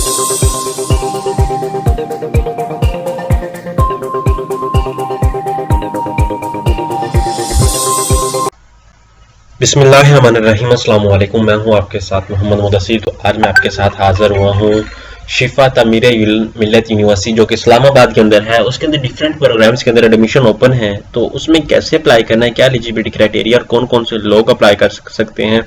बिस्मिल्लाहिर्रहमानिर्रहीम। अस्सलाम वालेकुम। मैं हूं आपके साथ मोहम्मद मुदस्सिर। तो आज मैं आपके साथ हाजिर हुआ हूं शिफा तमीर मिल्लत यूनिवर्सिटी जो कि इस्लामाबाद के अंदर है। उसके अंदर डिफरेंट प्रोग्राम्स के अंदर एडमिशन ओपन है, तो उसमें कैसे अप्लाई करना है, क्या एलिजिबिलिटी क्राइटेरिया और कौन कौन से लोग अप्लाई कर सकते हैं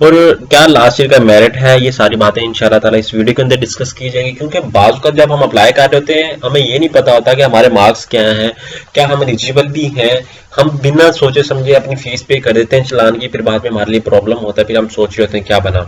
और क्या लास्ट ईयर का मेरिट है, ये सारी बातें इंशाल्लाह ताला इस वीडियो के अंदर डिस्कस की जाएगी। क्योंकि बाज़ का जब हम अप्लाई कर रहे होते हैं हमें ये नहीं पता होता कि हमारे मार्क्स क्या हैं, क्या हम एलिजिबल भी हैं। हम बिना सोचे समझे अपनी फीस पे कर देते हैं चलान की, फिर बाद में हमारे लिए प्रॉब्लम होता है, फिर हम सोच रहे होते हैं क्या बना।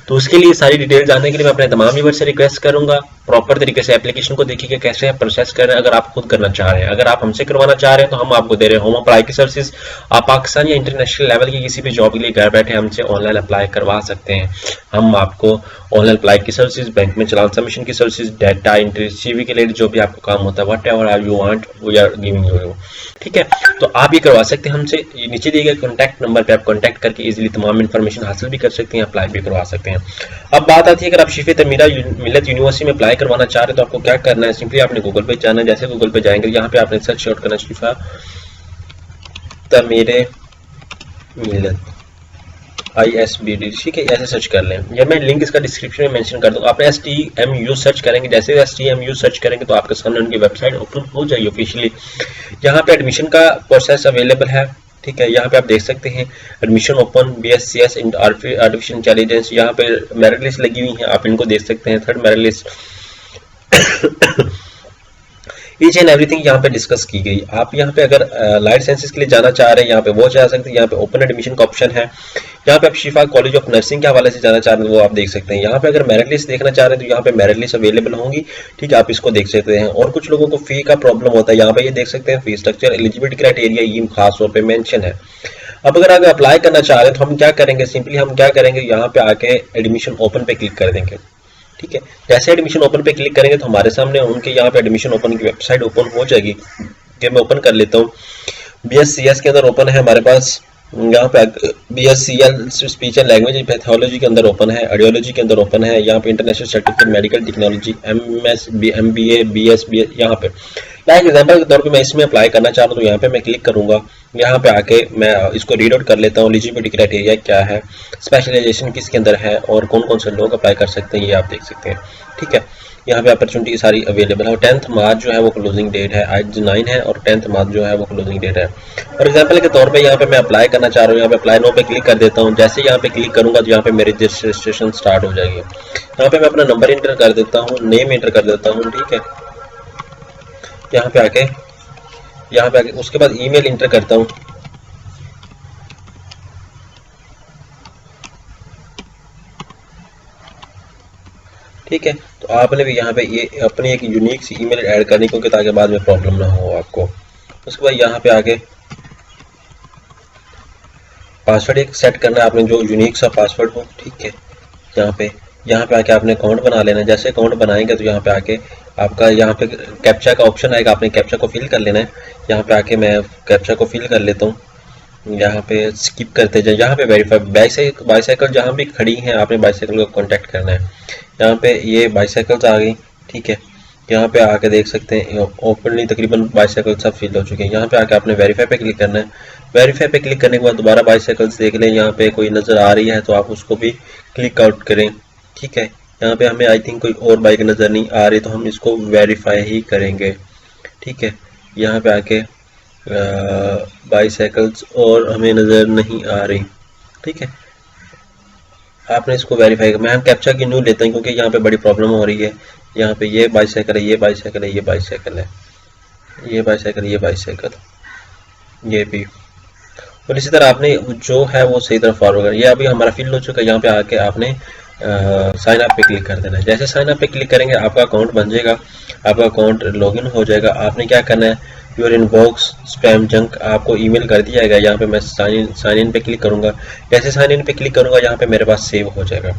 तो उसके लिए सारी डिटेल जानने के लिए मैं अपने तमाम व्यूअर्स से रिक्वेस्ट करूंगा प्रॉपर तरीके से एप्लीकेशन को देखिए कि कैसे आप प्रोसेस कर रहे हैं। अगर आप खुद करना चाह रहे हैं, अगर आप हमसे करवाना चाह रहे हैं, तो हम आपको दे रहे हैं होम अप्लाई की सर्विस। आप पाकिस्तान या इंटरनेशनल लेवल की किसी भी जॉब के लिए घर बैठे हमसे ऑनलाइन अप्लाई करवा सकते हैं। हम आपको ऑनलाइन अप्लाई की सर्विसेज, बैंक में चलान सबमिशन की सर्विसेज, डाटा एंट्री, सीवी के लिए जो भी आपको काम होता है, whatever you want we are giving you. ठीक है, तो आप ये करवा सकते हैं हमसे। नीचे दिए गए कॉन्टैक्ट नंबर पे आप कॉन्टैक्ट करके इजीली तमाम इन्फॉर्मेशन हासिल भी कर सकते हैं, अप्लाई भी करवा सकते हैं। अब बात आती है, अगर आप शिफा तमीर मिल्लत यूनिवर्सिटी में अप्लाई करवाना चाह रहे हैं तो आपको क्या करना है। सिंपली आपने गूगल पे जाना है। जैसे गूगल पे जाएंगे यहाँ पे आपने सर्च आउट करना शिफा तमीर मिल्लत ISBD, ठीक है, ऐसे सर्च कर लें। या मैं लिंक इसका डिस्क्रिप्शन में मेंशन कर दूंगा। आप STMU सर्च करेंगे, जैसे STMU सर्च करेंगे तो आपके सामने उनकी वेबसाइट ओपन हो जाएगी ऑफिशियली। यहाँ पे एडमिशन का प्रोसेस अवेलेबल है, ठीक है। यहाँ पे आप देख सकते हैं admission open BScs in artificial intelligence. यहाँ पे मेरिट लिस्ट लगी हुई है, आप इनको देख सकते हैं। Third merit list each and everything यहाँ पे डिस्कस की गई। आप यहाँ पे अगर लाइट साइंसेस के लिए जाना चाह रहे हैं, यहाँ पे वो जा सकते हैं। यहाँ पे ओपन एडमिशन का ऑप्शन है। यहाँ पे आप शिफा कॉलेज ऑफ नर्सिंग के हवाले से जाना चाह रहे हैं, वो आप देख सकते हैं। यहाँ पे अगर मेरिट लिस्ट देखना चाह रहे हैं तो यहाँ पे मेरिट लिस्ट अवेलेबल होंगी, ठीक है, आप इसको देख सकते हैं। और कुछ लोगों को फी का प्रॉब्लम होता है, यहाँ पे ये देख सकते हैं फी स्ट्रक्चर, एलिजिबिलिटी क्राइटेरिया ये खास तौर पर मेंशन है। अब अगर आप अप्लाई करना चाह रहे हैं तो हम क्या करेंगे, सिंपली हम क्या करेंगे, यहाँ पे आके एडमिशन ओपन पे क्लिक कर देंगे, ठीक है। जैसे एडमिशन ओपन पे क्लिक करेंगे तो हमारे सामने उनके यहाँ पे एडमिशन ओपन की वेबसाइट ओपन हो जाएगी। कि मैं ओपन कर लेता हूँ। BScs के अंदर ओपन है हमारे पास। यहाँ पे BScl speech and language pathology के अंदर ओपन है, ऑडियोलॉजी के अंदर ओपन है। यहाँ पे international certificate medical technology MS MBA BS यहाँ पे लाइक एग्जाम्पल के तौर पे मैं इसमें अप्लाई करना चाह रहा हूँ तो यहाँ पे मैं क्लिक करूंगा। यहाँ पे आके मैं इसको रीड आउट कर लेता हूँ। एलिजिबिलिटी क्राइटेरिया क्या है, स्पेशलाइजेशन किसके अंदर है और कौन कौन से लोग अप्लाई कर सकते हैं, ये आप देख सकते हैं, ठीक है। यहाँ पे अपॉर्चुनिटी सारी अवेलेबल है। 10 मार्च जो है वो क्लोजिंग डेट है, आज 9 है और 10 मार्च जो है वो क्लोजिंग डेट है। फॉर एग्जाम्पल के तौर पे यहाँ पे मैं अप्लाई करना चाह रहा हूँ, यहाँ पे अप्लाई नो पे क्लिक कर देता हूँ। जैसे यहाँ पे क्लिक करूंगा तो यहाँ पे मेरी रजिस्ट्रेशन स्टार्ट हो जाएगी। यहाँ पे मैं अपना नंबर इंटर कर देता हूँ, नेम इंटर कर देता हूँ, ठीक है। यहाँ पे आके उसके बाद ईमेल इंटर करता हूँ, ठीक है। तो आपने भी यहाँ पे ये अपनी एक यूनिक सी ईमेल ऐड करनी, क्योंकि ताकि बाद में प्रॉब्लम ना हो आपको। उसके बाद यहाँ पे आके पासवर्ड एक सेट करना है आपने, जो यूनिक सा पासवर्ड हो, ठीक है। यहाँ पे आके आपने अकाउंट बना लेना है। जैसे अकाउंट बनाएंगे तो यहाँ पे आके आपका यहाँ पे कैप्चा का ऑप्शन आएगा, आपने कैप्चा को फिल कर लेना है। यहाँ पे आके मैं कैप्चा को फिल कर लेता हूँ। यहाँ पे स्किप करते जाए। यहाँ पे वेरीफाई बाईसाइकिल जहाँ भी खड़ी है आपने बाईसाइकिल को कांटेक्ट करना है। यहाँ पे ये बाईसाइकिल्स आ गई, ठीक है। यहाँ पे आके देख सकते हैं ओपनली तकरीबन बाईसाइकिल सब फिल हो चुके हैं। यहाँ पे आके आपने वेरीफाई पे क्लिक करना है। वेरीफाई पे क्लिक करने के बाद दोबारा बाईसाइकिल्स देख लें, यहाँ पे कोई नज़र आ रही है तो आप उसको भी क्लिक आउट करें, ठीक है। यहाँ पे हमें आई थिंक कोई और बाइक नज़र नहीं आ रही तो हम इसको वेरीफाई ही करेंगे, ठीक है। यहाँ पे आके बाईसाइकिल्स और हमें नज़र नहीं आ रही, ठीक है। आपने इसको वेरीफाई कर, मैं हम कैप्चा की न्यू लेते हैं क्योंकि यहाँ पे बड़ी प्रॉब्लम हो रही है। यहाँ पे ये बाईसाइकिल है, ये बाईसाइकिल है, ये बाईसाइकिल है, ये बाईसाइकिल, ये बाईसाइकिल, ये भी। और इसी तरह आपने जो है वो सही तरह फॉरवर्ड कर। ये अभी हमारा फिल हो चुका है। यहाँ पे आके आपने साइन अप पे क्लिक कर देना है। जैसे साइन अप पे क्लिक करेंगे आपका अकाउंट बन जाएगा, आपका अकाउंट लॉगिन हो जाएगा। आपने क्या करना है, योर इनबॉक्स स्पैम जंक आपको ईमेल कर दिया जाएगा। यहाँ पे मैं साइन इन पे क्लिक करूंगा। जैसे साइन इन पे क्लिक करूंगा यहाँ पे मेरे पास सेव हो जाएगा।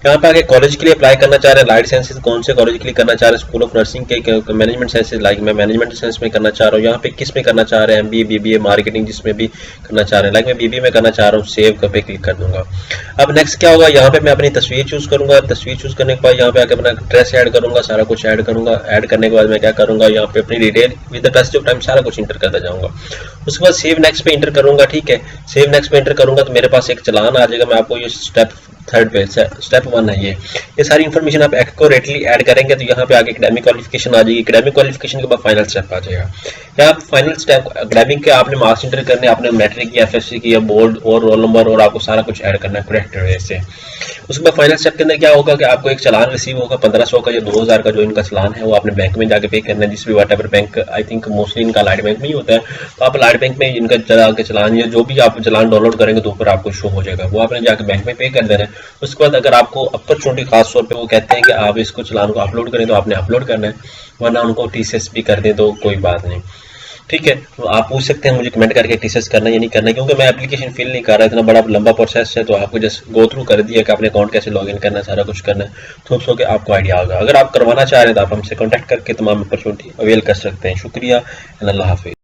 यहाँ पे आगे कॉलेज के लिए अप्लाई करना चाह रहे हैं, लाइट साइंसेज कौन से कॉलेज के लिए करना चाह रहे हैं, स्कूल ऑफ नर्सिंग के मैनेजमेंट साइंसेज, लाइक मैं मैनेजमेंट साइंस में करना चाह रहा हूँ। यहाँ पे किस में करना चाह रहे हैं, एमबीए, बीबीए, मार्केटिंग, जिसमें भी करना चाह रहे हैं, लाइक मैं बीबीए में करना चाह रहा हूँ, सेव पे क्लिक कर दूंगा। अब नेक्स्ट क्या होगा, यहाँ पे मैं अपनी तस्वीर चूज करूंगा। तस्वीर चूज करने के बाद यहाँ पे आके अपना ड्रेस ऐड करूंगा, सारा कुछ ऐड करूंगा। ऐड करने के बाद मैं क्या करूंगा, यहाँ पे अपनी detail with the passage of time सारा कुछ इंटर करता जाऊंगा। उसके बाद सेव नेक्स्ट पे इंटर करूंगा। ठीक है, सेव नेक्स्ट पे इंटर करूंगा तो मेरे पास एक चालान आ जाएगा। मैं आपको ये स्टेप थर्ड पे स्टेप 1 है, ये सारी इन्फॉर्मेशन आप एक्यूरेटली ऐड करेंगे तो यहाँ पे आगे एकेडमिक क्वालिफिकेशन आ जाएगी। एकेडमिक क्वालिफिकेशन के बाद फाइनल स्टेप आ जाएगा। यहाँ फाइनल स्टेप एकेडमिक के आपने मार्क्स एंटर करने, आपने मैट्रिक की, एफएससी की, या बोर्ड और रोल नंबर, और आपको सारा कुछ ऐड करना है करेक्ट वे से। उसके बाद फाइनल स्टेप के अंदर क्या होगा कि आपको एक चालान रिसीव होगा 1500 का या 2000 का, जो इनका चालान है वो आपने बैंक में जाके पे करना है, जिस भी what ever bank, I think mostly इनका लाइट बैंक में ही होता है। तो आप लाइट बैंक में इनका जाके चालान या जो भी आप चालान डाउनलोड करेंगे तो ऊपर आपको शो हो जाएगा, वो आपने जाके बैंक में पे कर देना है। उसके बाद अगर आपको अपॉर्चुनिटी खास तौर पे वो कहते हैं कि आप इसको चालान को अपलोड करें तो आपने अपलोड करना है, वरना उनको टीसीएस भी कर दें तो कोई बात नहीं। ठीक है, तो आप पूछ सकते हैं मुझे कमेंट करके टीसीएस करना या नहीं करना, क्योंकि मैं एप्लीकेशन फिल नहीं कर रहा, इतना बड़ा लंबा प्रोसेस है, तो आपको जस्ट गो थ्रू कर दिया कि अपने अकाउंट कैसे लॉगिन करना है, सारा कुछ करना है, तो सो के आपको आइडिया होगा। अगर आप करवाना चाह रहे हैं तो आप हमसे कॉन्टैक्ट करके तमाम अपॉर्चुनिटी अवेल कर सकते हैं। शुक्रिया, अल्लाह हाफिज़।